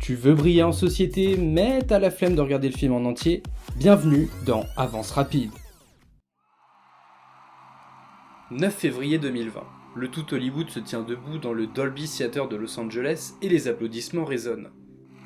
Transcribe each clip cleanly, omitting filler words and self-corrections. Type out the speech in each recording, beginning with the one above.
Tu veux briller en société, mais t'as la flemme de regarder le film en entier? Bienvenue dans Avance Rapide. 9 février 2020. Le tout Hollywood se tient debout dans le Dolby Theatre de Los Angeles et les applaudissements résonnent.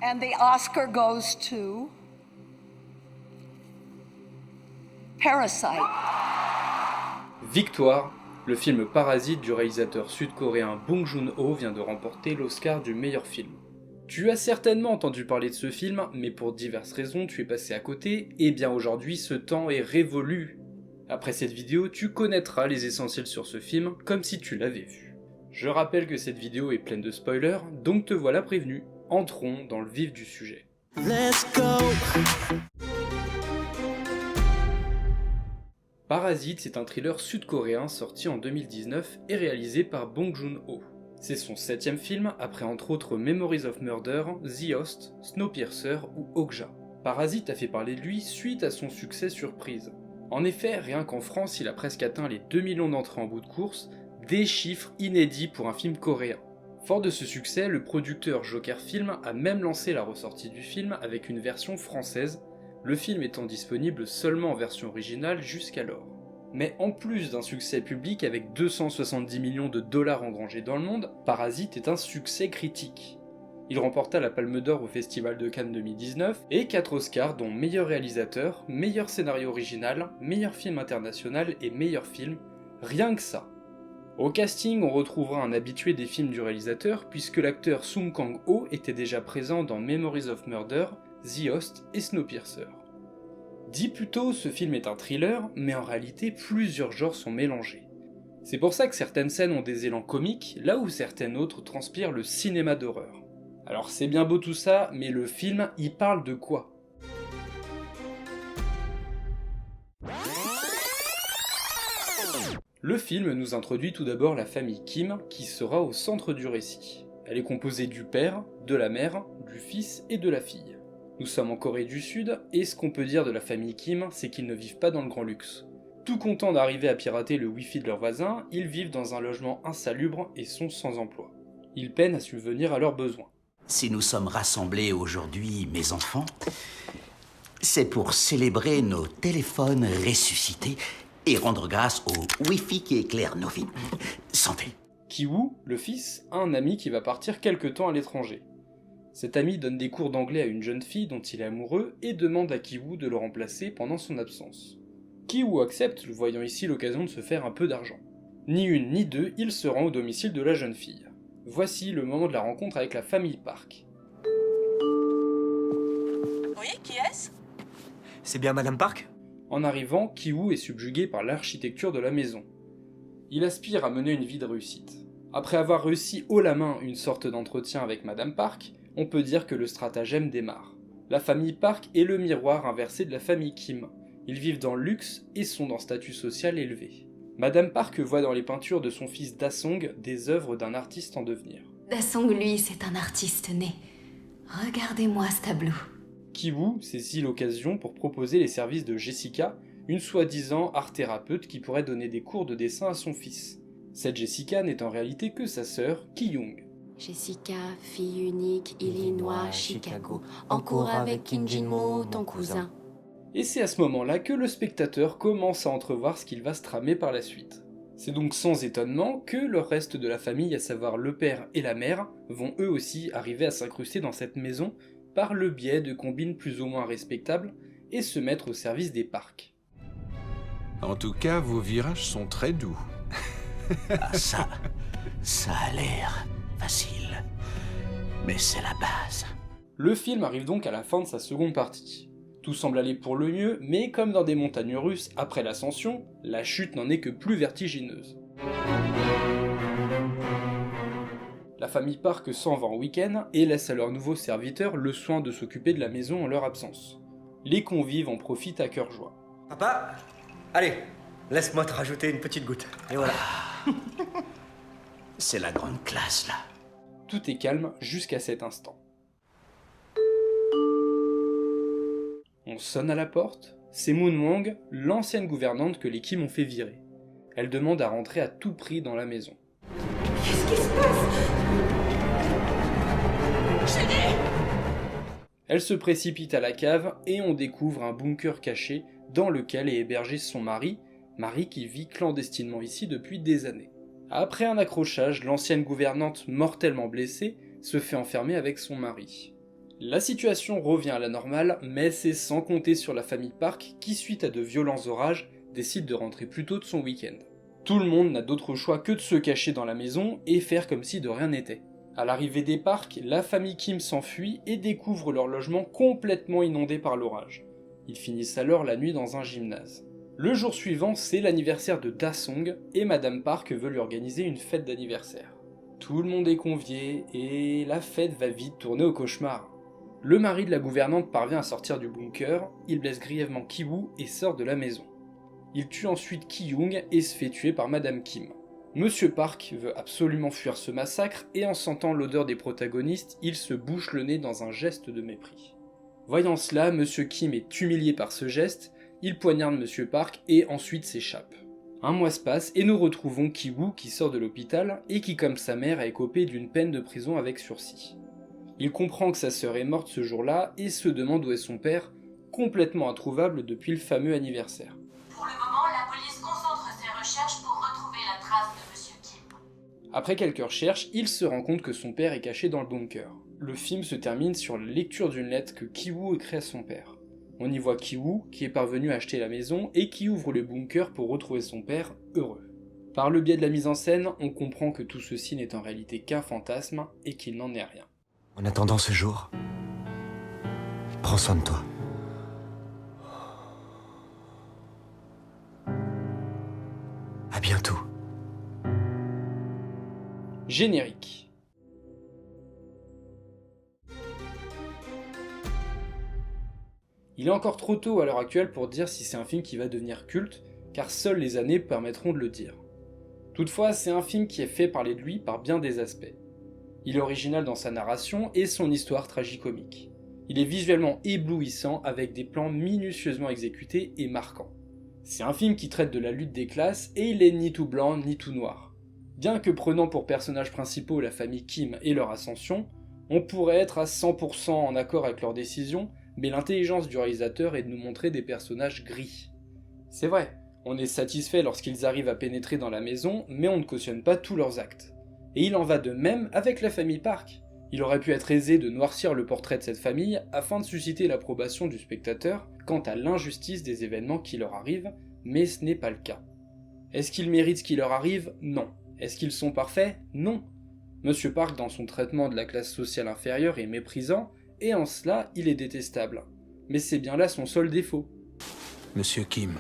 And the Oscar goes to Parasite. Victoire, le film Parasite du réalisateur sud-coréen Bong Joon-ho vient de remporter l'Oscar du meilleur film. Tu as certainement entendu parler de ce film, mais pour diverses raisons tu es passé à côté, et bien aujourd'hui ce temps est révolu. Après cette vidéo, tu connaîtras les essentiels sur ce film comme si tu l'avais vu. Je rappelle que cette vidéo est pleine de spoilers, donc te voilà prévenu. Entrons dans le vif du sujet. Let's go. Parasite, c'est un thriller sud-coréen sorti en 2019 et réalisé par Bong Joon-ho. C'est son 7ème film, après entre autres Memories of Murder, The Host, Snowpiercer ou Okja. Parasite a fait parler de lui suite à son succès surprise. En effet, rien qu'en France, il a presque atteint les 2 millions d'entrées en bout de course, des chiffres inédits pour un film coréen. Fort de ce succès, le producteur Joker Film a même lancé la ressortie du film avec une version française, le film étant disponible seulement en version originale jusqu'alors. Mais en plus d'un succès public avec 270 millions de dollars engrangés dans le monde, Parasite est un succès critique. Il remporta la Palme d'Or au Festival de Cannes 2019 et 4 Oscars dont meilleur réalisateur, meilleur scénario original, meilleur film international et meilleur film, rien que ça. Au casting, on retrouvera un habitué des films du réalisateur puisque l'acteur Sung Kang-ho était déjà présent dans Memories of Murder, The Host et Snowpiercer. Dit plus tôt, ce film est un thriller, mais en réalité plusieurs genres sont mélangés. C'est pour ça que certaines scènes ont des élans comiques, là où certaines autres transpirent le cinéma d'horreur. Alors c'est bien beau tout ça, mais le film, il parle de quoi ? Le film nous introduit tout d'abord la famille Kim, qui sera au centre du récit. Elle est composée du père, de la mère, du fils et de la fille. Nous sommes en Corée du Sud, et ce qu'on peut dire de la famille Kim, c'est qu'ils ne vivent pas dans le grand luxe. Tout contents d'arriver à pirater le wifi de leurs voisins, ils vivent dans un logement insalubre et sont sans emploi. Ils peinent à subvenir à leurs besoins. Si nous sommes rassemblés aujourd'hui, mes enfants, c'est pour célébrer nos téléphones ressuscités et rendre grâce au wifi qui éclaire nos vies. Santé. Ki-woo, le fils, a un ami qui va partir quelque temps à l'étranger. Cet ami donne des cours d'anglais à une jeune fille dont il est amoureux et demande à Ki-woo de le remplacer pendant son absence. Ki-woo accepte, voyant ici l'occasion de se faire un peu d'argent. Ni une ni deux, il se rend au domicile de la jeune fille. Voici le moment de la rencontre avec la famille Park. Oui, qui est-ce ? C'est bien Madame Park ? En arrivant, Ki-woo est subjugué par l'architecture de la maison. Il aspire à mener une vie de réussite. Après avoir réussi haut la main une sorte d'entretien avec Madame Park, on peut dire que le stratagème démarre. La famille Park est le miroir inversé de la famille Kim. Ils vivent dans le luxe et sont d'un statut social élevé. Madame Park voit dans les peintures de son fils Da-song des œuvres d'un artiste en devenir. Da-song, lui, c'est un artiste né. Regardez-moi ce tableau. Ki-woo saisit l'occasion pour proposer les services de Jessica, une soi-disant art-thérapeute qui pourrait donner des cours de dessin à son fils. Cette Jessica n'est en réalité que sa sœur, Ki-young. Jessica, fille unique, Illinois, Chicago, en cours avec Kim Jin-mo, ton cousin. Et c'est à ce moment-là que le spectateur commence à entrevoir ce qu'il va se tramer par la suite. C'est donc sans étonnement que le reste de la famille, à savoir le père et la mère, vont eux aussi arriver à s'incruster dans cette maison par le biais de combines plus ou moins respectables et se mettre au service des Parks. En tout cas, vos virages sont très doux. Ah, ça a l'air facile. Mais c'est la base. Le film arrive donc à la fin de sa seconde partie. Tout semble aller pour le mieux, mais comme dans des montagnes russes après l'ascension, la chute n'en est que plus vertigineuse. La famille Park s'en va en week-end et laisse à leurs nouveaux serviteurs le soin de s'occuper de la maison en leur absence. Les convives en profitent à cœur joie. Papa, allez, laisse-moi te rajouter une petite goutte. Et voilà. C'est la grande classe, là. Tout est calme jusqu'à cet instant. On sonne à la porte, c'est Moon Wang, l'ancienne gouvernante que les Kim ont fait virer. Elle demande à rentrer à tout prix dans la maison. Qu'est-ce qui se passe ? Chérie ! Elle se précipite à la cave et on découvre un bunker caché dans lequel est hébergé son mari, qui vit clandestinement ici depuis des années. Après un accrochage, l'ancienne gouvernante mortellement blessée se fait enfermer avec son mari. La situation revient à la normale, mais c'est sans compter sur la famille Park qui, suite à de violents orages, décide de rentrer plus tôt de son week-end. Tout le monde n'a d'autre choix que de se cacher dans la maison et faire comme si de rien n'était. À l'arrivée des Park, la famille Kim s'enfuit et découvre leur logement complètement inondé par l'orage. Ils finissent alors la nuit dans un gymnase. Le jour suivant, c'est l'anniversaire de Da-song et Madame Park veut lui organiser une fête d'anniversaire. Tout le monde est convié et la fête va vite tourner au cauchemar. Le mari de la gouvernante parvient à sortir du bunker, il blesse grièvement Ki-woo et sort de la maison. Il tue ensuite Ki-young et se fait tuer par Madame Kim. Monsieur Park veut absolument fuir ce massacre et en sentant l'odeur des protagonistes, il se bouche le nez dans un geste de mépris. Voyant cela, Monsieur Kim est humilié par ce geste, il poignarde Monsieur Park et ensuite s'échappe. Un mois se passe et nous retrouvons Ki-woo qui sort de l'hôpital et qui, comme sa mère, a écopé d'une peine de prison avec sursis. Il comprend que sa sœur est morte ce jour-là et se demande où est son père, complètement introuvable depuis le fameux anniversaire. Pour le moment, la police concentre ses recherches pour retrouver la trace de Monsieur Kim. Après quelques recherches, il se rend compte que son père est caché dans le bunker. Le film se termine sur la lecture d'une lettre que Ki-woo écrit à son père. On y voit Ki-woo qui est parvenu à acheter la maison et qui ouvre le bunker pour retrouver son père heureux. Par le biais de la mise en scène, on comprend que tout ceci n'est en réalité qu'un fantasme et qu'il n'en est rien. En attendant ce jour, prends soin de toi. À bientôt. Générique. Il est encore trop tôt à l'heure actuelle pour dire si c'est un film qui va devenir culte, car seules les années permettront de le dire. Toutefois, c'est un film qui est fait parler de lui par bien des aspects. Il est original dans sa narration et son histoire tragicomique. Il est visuellement éblouissant avec des plans minutieusement exécutés et marquants. C'est un film qui traite de la lutte des classes et il est ni tout blanc ni tout noir. Bien que prenant pour personnages principaux la famille Kim et leur ascension, on pourrait être à 100% en accord avec leurs décisions, mais l'intelligence du réalisateur est de nous montrer des personnages gris. C'est vrai, on est satisfait lorsqu'ils arrivent à pénétrer dans la maison, mais on ne cautionne pas tous leurs actes. Et il en va de même avec la famille Park. Il aurait pu être aisé de noircir le portrait de cette famille afin de susciter l'approbation du spectateur quant à l'injustice des événements qui leur arrivent, mais ce n'est pas le cas. Est-ce qu'ils méritent ce qui leur arrive? Non. Est-ce qu'ils sont parfaits? Non. Monsieur Park, dans son traitement de la classe sociale inférieure, est méprisant, et en cela, il est détestable. Mais c'est bien là son seul défaut. Monsieur Kim,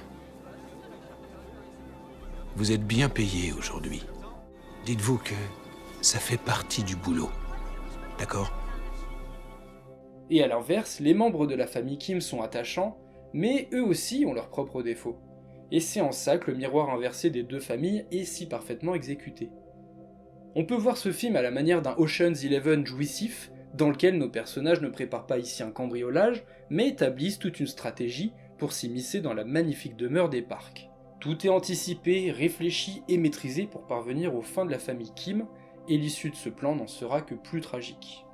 vous êtes bien payé aujourd'hui. Dites-vous que ça fait partie du boulot. D'accord? Et à l'inverse, les membres de la famille Kim sont attachants, mais eux aussi ont leurs propres défauts. Et c'est en ça que le miroir inversé des deux familles est si parfaitement exécuté. On peut voir ce film à la manière d'un Ocean's 11 jouissif, dans lequel nos personnages ne préparent pas ici un cambriolage, mais établissent toute une stratégie pour s'immiscer dans la magnifique demeure des Park. Tout est anticipé, réfléchi et maîtrisé pour parvenir aux fins de la famille Kim, et l'issue de ce plan n'en sera que plus tragique.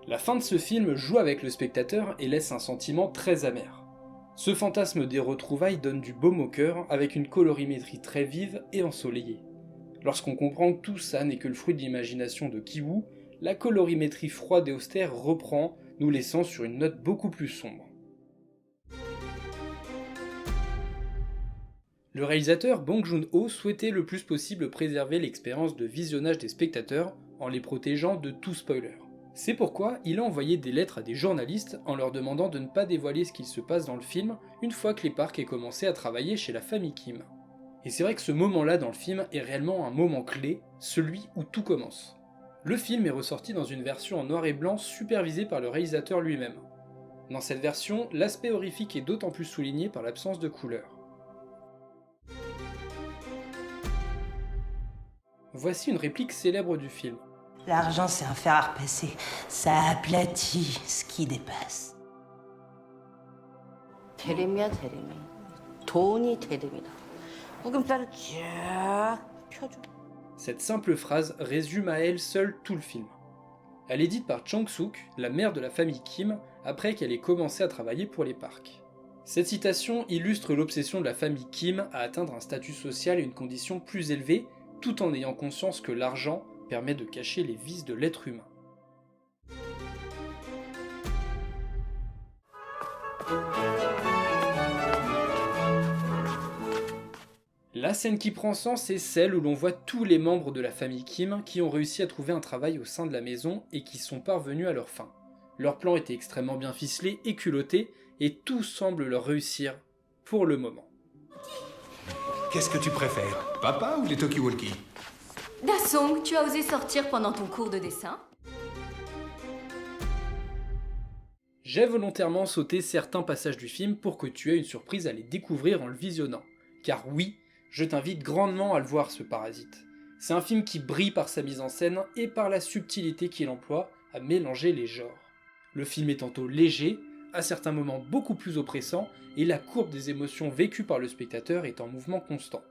La fin de ce film joue avec le spectateur et laisse un sentiment très amer. Ce fantasme des retrouvailles donne du baume au cœur avec une colorimétrie très vive et ensoleillée. Lorsqu'on comprend que tout ça n'est que le fruit de l'imagination de Ki-woo, la colorimétrie froide et austère reprend, nous laissant sur une note beaucoup plus sombre. Le réalisateur Bong Joon-ho souhaitait le plus possible préserver l'expérience de visionnage des spectateurs en les protégeant de tout spoiler. C'est pourquoi il a envoyé des lettres à des journalistes en leur demandant de ne pas dévoiler ce qu'il se passe dans le film une fois que les Park aient commencé à travailler chez la famille Kim. Et c'est vrai que ce moment-là dans le film est réellement un moment clé, celui où tout commence. Le film est ressorti dans une version en noir et blanc supervisée par le réalisateur lui-même. Dans cette version, l'aspect horrifique est d'autant plus souligné par l'absence de couleur. Voici une réplique célèbre du film. L'argent, c'est un fer à repasser. Ça aplatit ce qui dépasse. 대림이야 대림이. 돈이 대림이다. 구김살을 쫙 펴줘. Cette simple phrase résume à elle seule tout le film. Elle est dite par Chang-suk, la mère de la famille Kim, après qu'elle ait commencé à travailler pour les parcs. Cette citation illustre l'obsession de la famille Kim à atteindre un statut social et une condition plus élevée, tout en ayant conscience que l'argent permet de cacher les vices de l'être humain. La scène qui prend sens est celle où l'on voit tous les membres de la famille Kim qui ont réussi à trouver un travail au sein de la maison et qui sont parvenus à leur fin. Leur plan était extrêmement bien ficelé et culotté, et tout semble leur réussir pour le moment. Qu'est-ce que tu préfères, papa ou les talkie-walkie? Dasong, tu as osé sortir pendant ton cours de dessin? J'ai volontairement sauté certains passages du film pour que tu aies une surprise à les découvrir en le visionnant. Car oui, je t'invite grandement à le voir, ce Parasite. C'est un film qui brille par sa mise en scène et par la subtilité qu'il emploie à mélanger les genres. Le film est tantôt léger, à certains moments beaucoup plus oppressant, et la courbe des émotions vécues par le spectateur est en mouvement constant.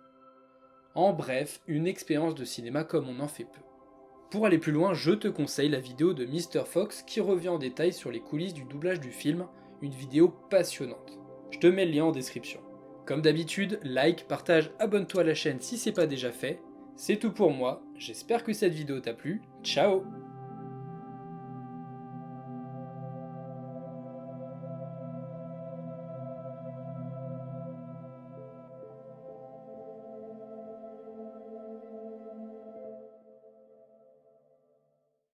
En bref, une expérience de cinéma comme on en fait peu. Pour aller plus loin, je te conseille la vidéo de Mr. Fox qui revient en détail sur les coulisses du doublage du film, une vidéo passionnante. Je te mets le lien en description. Comme d'habitude, like, partage, abonne-toi à la chaîne si c'est pas déjà fait. C'est tout pour moi, j'espère que cette vidéo t'a plu, ciao!